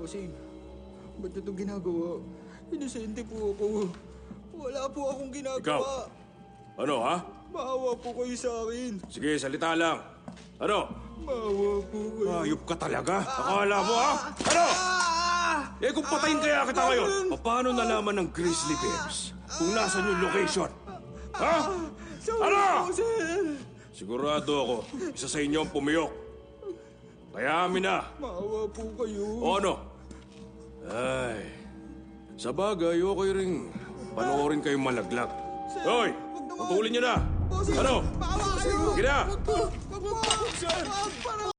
Bossing, ba't nyo itong ginagawa? Inosente po ako. Wala po akong ginagawa. Ikaw? Ano, ha? Maawa po kayo sa akin. Sige, salita lang. Ano? Maawa po kayo. Ayop ka talaga? Akala mo, ha? Ano? Eh kung patayin kaya kita ngayon, paano nalaman ng Grizzly Bears kung nasan yung location? Ha? Ano? Sigurado ako, isa sa inyo ang pumiyok. Kaya amin na. Maawa po kayo. O ano? Ay, sa bagay, okay rin panoorin kayong malaglag. Hoy, putulin nyo na. Ano? Maawa kayo. Sige na. Wag po. Sir.